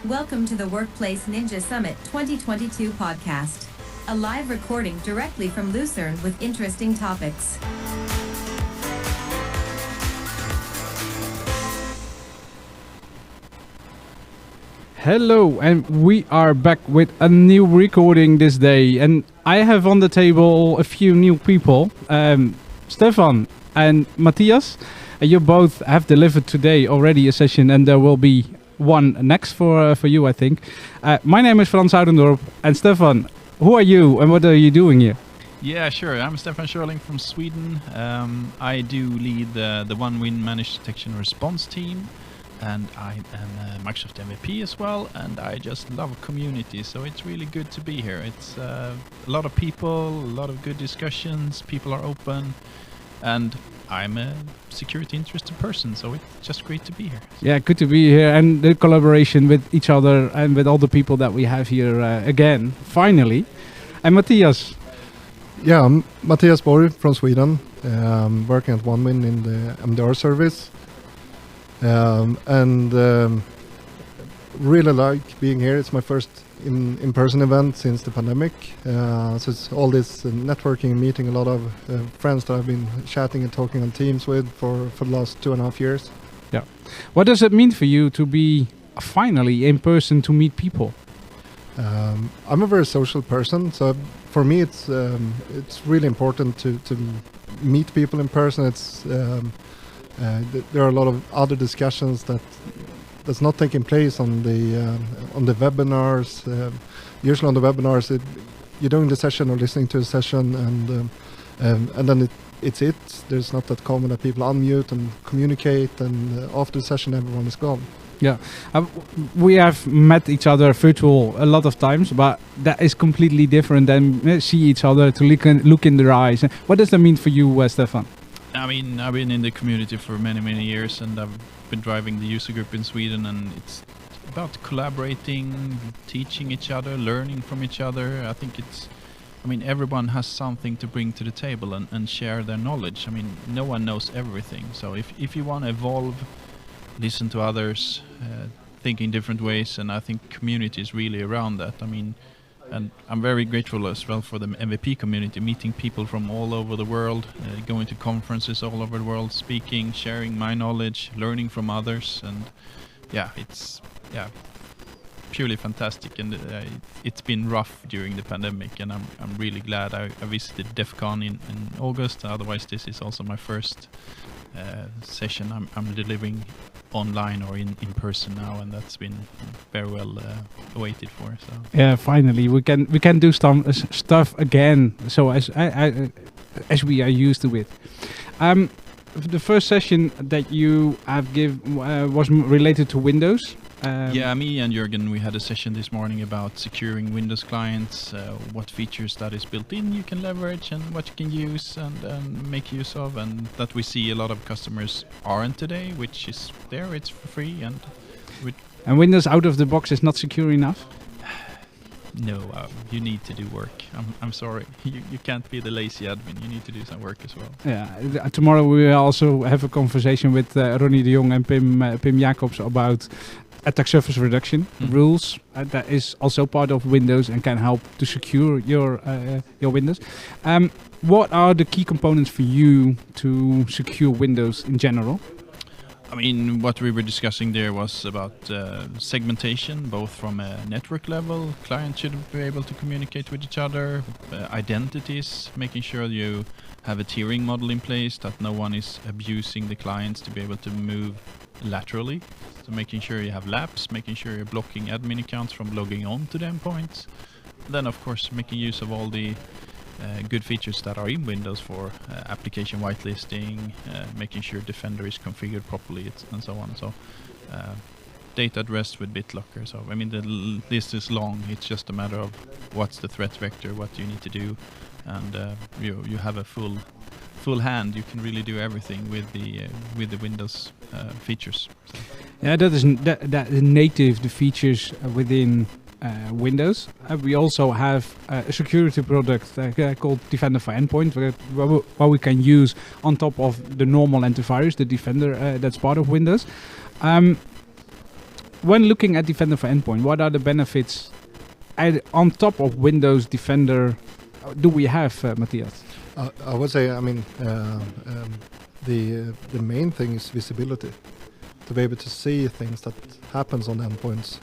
Welcome to the Workplace Ninja Summit 2022 podcast. A live recording directly from Lucerne with interesting topics. Hello, and we are back with a new recording this day. And I have on the table a few new people, Stefan and Mattias. You both have delivered today already a session, and there will be one next for you, I think. My name is Frans Oudendorp, and Stefan, who are you and what are you doing here? Yeah, sure. I'm Stefan Schorling from Sweden. I do lead the One Win Managed Detection and Response team, and I am a Microsoft MVP as well, and I just love community, so it's really good to be here. It's a lot of people, a lot of good discussions, people are open, and I'm a security interested person, so it's just great to be here. Yeah, good to be here, and the collaboration with each other and with all the people that we have here again, finally. And Mattias. Yeah, I'm Mattias Borg from Sweden, working at One Win in the MDR service, and really like being here. It's my first in-person event since the pandemic, so it's all this networking, meeting a lot of friends that I've been chatting and talking on Teams with for the last 2.5 years. Yeah. What does it mean for you to be finally in person to meet people? I'm a very social person, so for me it's really important to meet people in person. It's there are a lot of other discussions that's not taking place on the webinars. Usually on the webinars, you're doing the session or listening to a session, and then it's it. There's not that common that people unmute and communicate, and after the session, everyone is gone. Yeah, we have met each other virtual a lot of times, but that is completely different than see each other to look in their eyes. What does that mean for you, Stefan? I mean, I've been in the community for many years, and I've been driving the user group in Sweden, and it's about collaborating, teaching each other, learning from each other. I think everyone has something to bring to the table and share their knowledge. I mean, no one knows everything, so if you want to evolve, listen to others, think in different ways, and I think community is really around that. I mean, and I'm very grateful as well for the MVP community, meeting people from all over the world, going to conferences all over the world, speaking, sharing my knowledge, learning from others, and it's purely fantastic. And it's been rough during the pandemic, and I'm really glad I visited DEF CON in August. Otherwise, this is also my first session I'm delivering online or in person now, and that's been very well awaited for. So yeah, finally we can do some stuff again. So as we are used to it. The first session that you have was related to Windows. Me and Jürgen, we had a session this morning about securing Windows clients, what features that is built in you can leverage and what you can use and make use of, and that we see a lot of customers aren't today, which is there, it's for free. And Windows out of the box is not secure enough? No, you need to do work. I'm sorry, you can't be the lazy admin, you need to do some work as well. Yeah, tomorrow we will also have a conversation with Ronnie de Jong and Pim Jacobs about attack surface reduction rules. That is also part of Windows and can help to secure your Windows. What are the key components for you to secure Windows in general? I mean, what we were discussing there was about segmentation, both from a network level. Clients should be able to communicate with each other. Identities, making sure you have a tiering model in place, that no one is abusing the clients to be able to move laterally. So making sure you have laps, making sure you're blocking admin accounts from logging on to the endpoints. Then, of course, making use of all the good features that are in Windows for application whitelisting, making sure Defender is configured properly, and so on. So data at rest with BitLocker. So I mean, the list is long. It's just a matter of what's the threat vector, what you need to do, and you have a full hand. You can really do everything with the Windows features. So. Yeah, that is native. The features within Windows. We also have a security product called Defender for Endpoint, where we can use on top of the normal antivirus, the Defender that's part of Windows. when looking at Defender for Endpoint, what are the benefits on top of Windows Defender do we have, Mattias? I would say, I mean, the main thing is visibility, to be able to see things that happens on endpoints,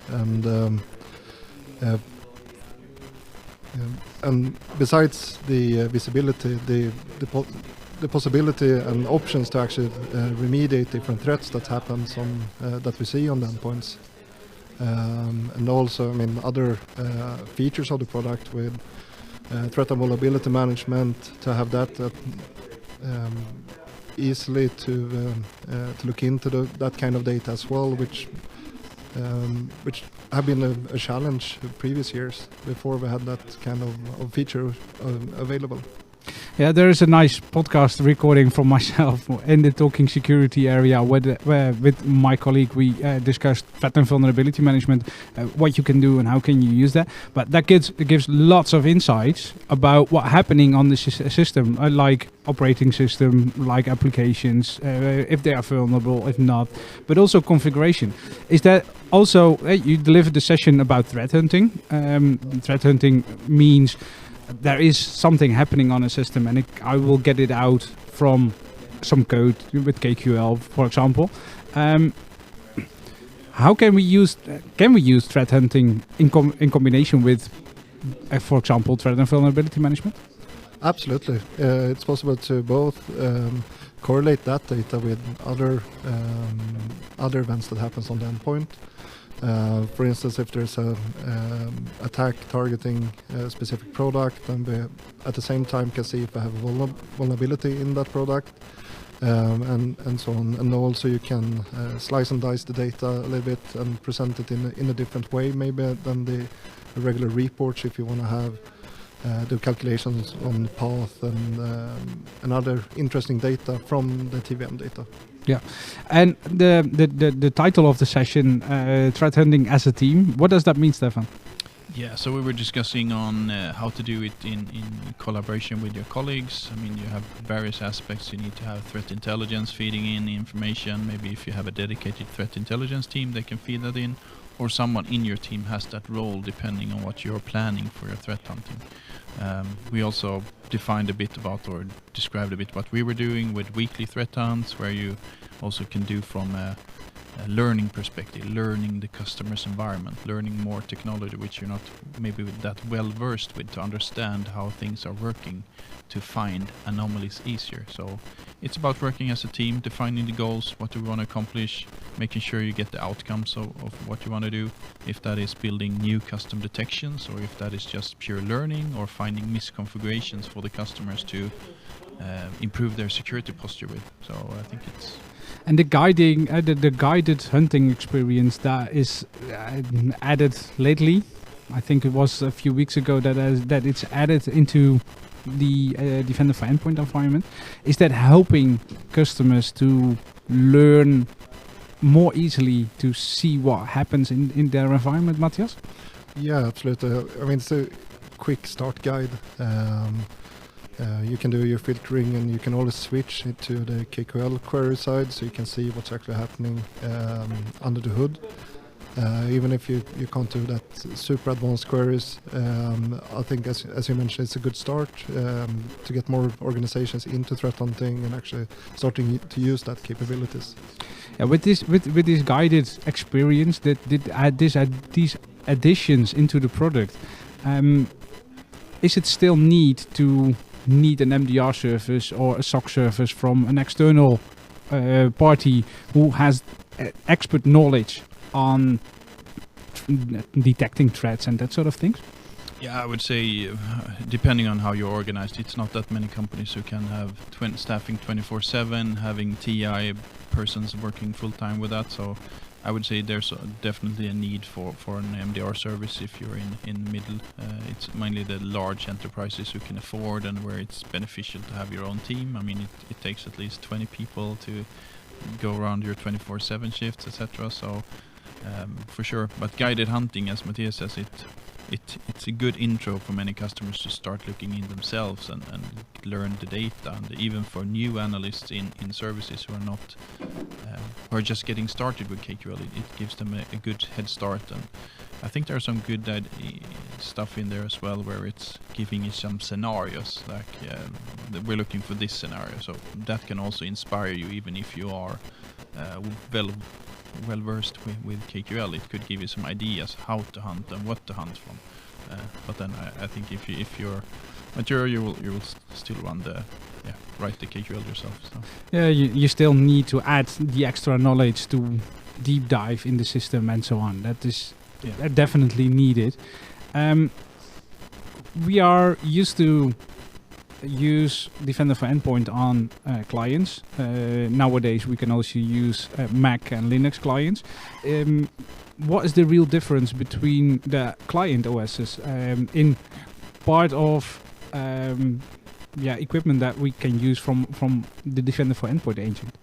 and besides the visibility, the possibility and options to actually remediate different threats that happens on that we see on the endpoints, and also, I mean, other features of the product with threat and vulnerability management, to have that easily to look into that kind of data as well, which have been a challenge in previous years before we had that kind of feature available. Yeah, there is a nice podcast recording from myself in the Talking Security area where with my colleague we discussed threat and vulnerability management, what you can do and how can you use that. But that gives lots of insights about what's happening on the system, like operating system, like applications, if they are vulnerable, if not, but also configuration. Is that also, you delivered the session about threat hunting. Threat hunting means there is something happening on a system and I will get it out from some code with KQL, for example. How can we use threat hunting in combination with, for example, threat and vulnerability management? Absolutely. It's possible to both correlate that data with other events that happens on the endpoint. For instance, if there's a attack targeting a specific product, and we at the same time can see if we have a vulnerability in that product, and so on. And also you can slice and dice the data a little bit and present it in a different way, maybe than the regular reports, if you want to have do calculations on path and other interesting data from the TVM data. Yeah, and the title of the session, threat hunting as a team. What does that mean, Stefan? Yeah, so we were discussing on how to do it in collaboration with your colleagues. I mean, you have various aspects. You need to have threat intelligence feeding in information. Maybe if you have a dedicated threat intelligence team, they can feed that in, or someone in your team has that role depending on what you're planning for your threat hunting. We also defined a bit about, or described a bit what we were doing with weekly threat hunts, where you also can do from a learning perspective, learning the customer's environment, learning more technology which you're not maybe that well versed with, to understand how things are working, to find anomalies easier. So it's about working as a team, defining the goals, what do we want to accomplish, making sure you get the outcomes of what you want to do, if that is building new custom detections, or if that is just pure learning, or finding misconfigurations for the customers to improve their security posture with. So I think it's... And the guiding, the guided hunting experience that is added lately, I think it was a few weeks ago that it's added into the Defender for Endpoint environment. Is that helping customers to learn more easily, to see what happens in their environment, Mattias? Yeah, absolutely. I mean, it's a quick start guide. You can do your filtering, and you can always switch it to the KQL query side, so you can see what's actually happening under the hood. Even if you can't do that super advanced queries, I think as you mentioned, it's a good start to get more organizations into threat hunting and actually starting to use that capabilities. Yeah, with this guided experience that did add these additions into the product, is it still need an MDR service or a SOC service from an external party who has expert knowledge on detecting threats and that sort of things? Yeah, I would say, depending on how you're organized, it's not that many companies who can have staffing 24/7, having TI persons working full time with that. So I would say there's definitely a need for an MDR service if you're in middle. It's mainly the large enterprises who can afford, and where it's beneficial to have your own team. I mean, it takes at least 20 people to go around your 24/7 shifts, etc. So for sure, but guided hunting, as Mattias says, it's a good intro for many customers to start looking in themselves and learn the data, and even for new analysts in services who are just getting started with KQL, it gives them a good head start. And I think there are some good stuff in there as well, where it's giving you some scenarios, like that we're looking for this scenario, so that can also inspire you, even if you are well versed with KQL. It could give you some ideas how to hunt and what to hunt from. But then I think if you're mature, you will still write the KQL yourself. So. Yeah, you still need to add the extra knowledge to deep dive in the system and so on. That is definitely needed. We are used to use Defender for Endpoint on clients. Nowadays we can also use Mac and Linux clients. What is the real difference between the client OSs in part of equipment that we can use from the Defender for Endpoint agent?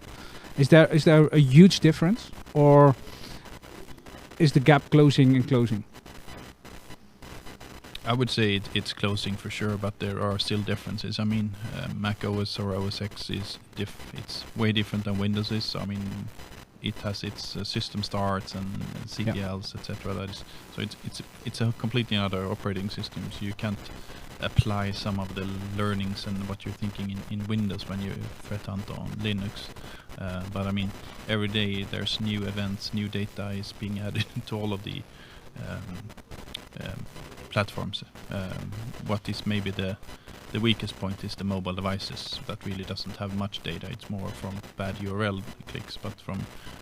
Is there a huge difference, or is the gap closing and closing? I would say it's closing for sure, but there are still differences. I mean, Mac OS or OS X is it's way different than Windows is. So, I mean, it has its system starts and CTLs, etc. That is, so it's a completely another operating system. So you can't apply some of the learnings and what you're thinking in Windows when you threat hunt on Linux. But I mean, every day there's new events, new data is being added to all of the platforms. What is maybe the weakest point is the mobile devices that really doesn't have much data. It's more from bad URL clicks, but from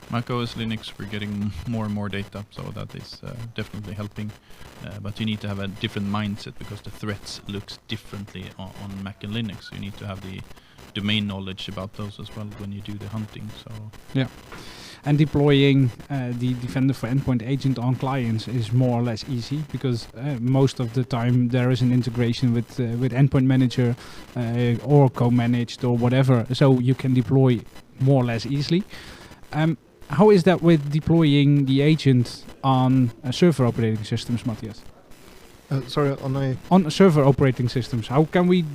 Mac OS, Linux, we're getting more and more data, so that is definitely helping. But you need to have a different mindset, because the threats looks differently on Mac and Linux. You need to have the domain knowledge about those as well when you do the hunting. So yeah. And deploying the Defender for Endpoint agent on clients is more or less easy, because most of the time there is an integration with Endpoint Manager or co-managed or whatever, so you can deploy more or less easily. How is that with deploying the agent on server operating systems, Mattias? Sorry, on server operating systems, how can we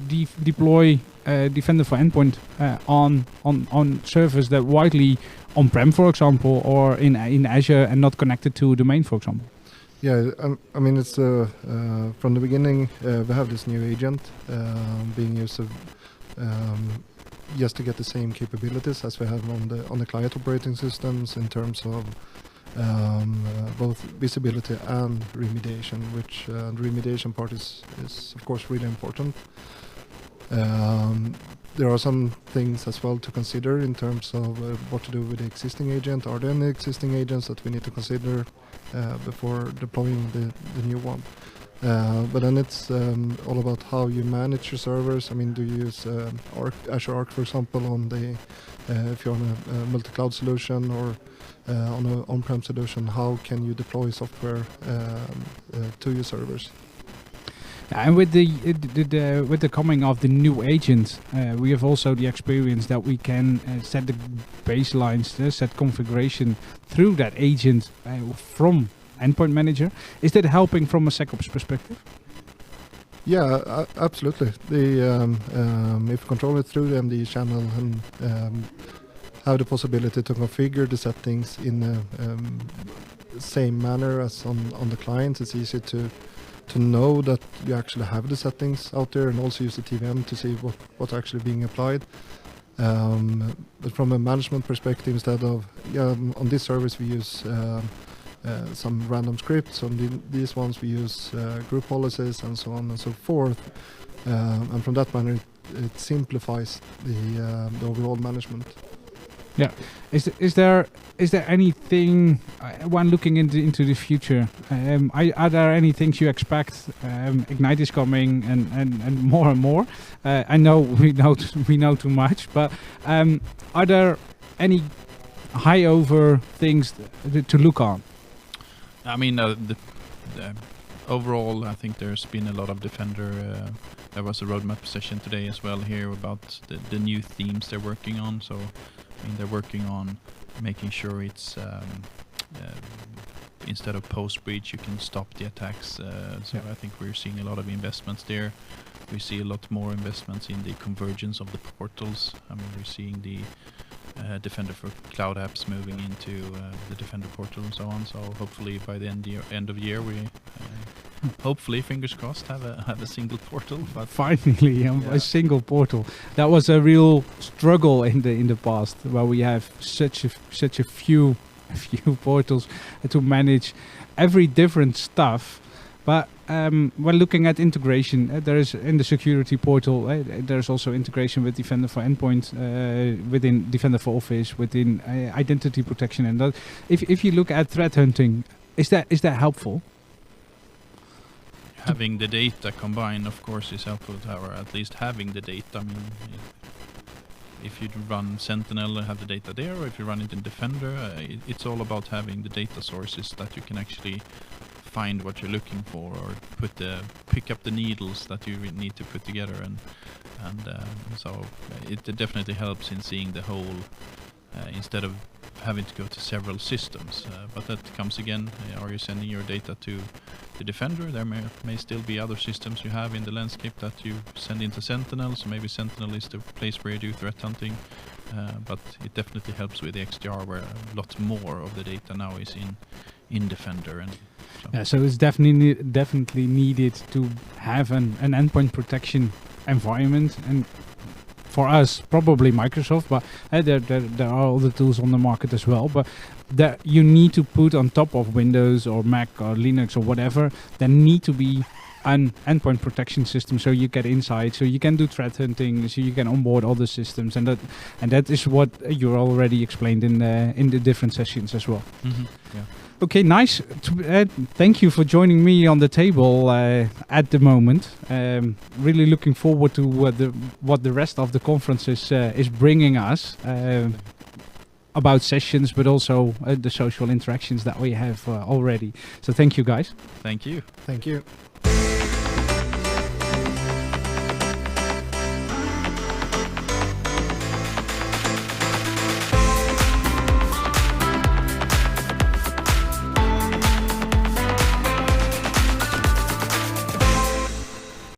deploy Defender for Endpoint on servers that widely on-prem, for example, or in Azure and not connected to a domain, for example? Yeah, I mean, it's from the beginning we have this new agent being used just to get the same capabilities as we have on the client operating systems in terms of both visibility and remediation, which the remediation part is of course really important. There are some things as well to consider in terms of what to do with the existing agent. Are there any existing agents that we need to consider before deploying the new one? But then it's all about how you manage your servers. I mean, do you use Azure Arc, for example, if you're on a multi-cloud solution or on an on-prem solution? How can you deploy software to your servers? And with the coming of the new agent, we have also the experience that we can set the baselines, set configuration through that agent from Endpoint Manager. Is that helping from a SecOps perspective? Yeah, absolutely. If you control it through the MD channel and have the possibility to configure the settings in the same manner as on the client, it's easy to know that you actually have the settings out there, and also use the TVM to see what's actually being applied. But from a management perspective, instead of on this service we use some random scripts, on these ones we use group policies and so on and so forth, and from that manner it simplifies the overall management. Yeah, is there anything when looking into the future? Are there any things you expect? Ignite is coming, and more and more. I know we know too much, but are there any high over things to look on? I mean, the overall, I think there's been a lot of Defender. There was a roadmap session today as well here about the new themes they're working on. So, I mean, they're working on making sure it's instead of post-breach, you can stop the attacks. So I think we're seeing a lot of investments there. We see a lot more investments in the convergence of the portals. I mean, we're seeing the Defender for Cloud apps moving into the Defender portal and so on. So hopefully by the end of year, we hopefully, fingers crossed, have a single portal. But finally, a single portal. That was a real struggle in the past, where we have such a few portals to manage every different stuff. But when looking at integration, there is in the security portal, there's also integration with Defender for Endpoint, within Defender for Office, within identity protection, and that. If you look at threat hunting, is that helpful? Having the data combined, of course, is helpful, or at least having the data. I mean, if you run Sentinel and have the data there, or if you run it in Defender, it's all about having the data sources that you can actually find what you're looking for, or pick up the needles that you need to put together, and so it definitely helps in seeing the whole instead of having to go to several systems. But that comes again, are you sending your data to the Defender? There may still be other systems you have in the landscape that you send into Sentinel, so maybe Sentinel is the place where you do threat hunting, but it definitely helps with the XDR, where a lot more of the data now is in Defender. And so it's definitely needed to have an endpoint protection environment, and for us probably Microsoft, but there are other tools on the market as well, but that you need to put on top of Windows or Mac or Linux or whatever. There need to be an endpoint protection system, so you get insight, so you can do threat hunting, so you can onboard other systems, and that is what you already explained in the different sessions as well. Yeah. Okay, nice. Thank you for joining me on the table at the moment. Really looking forward to what the rest of the conference is bringing us about sessions, but also the social interactions that we have already. So thank you, guys. Thank you. Thank you.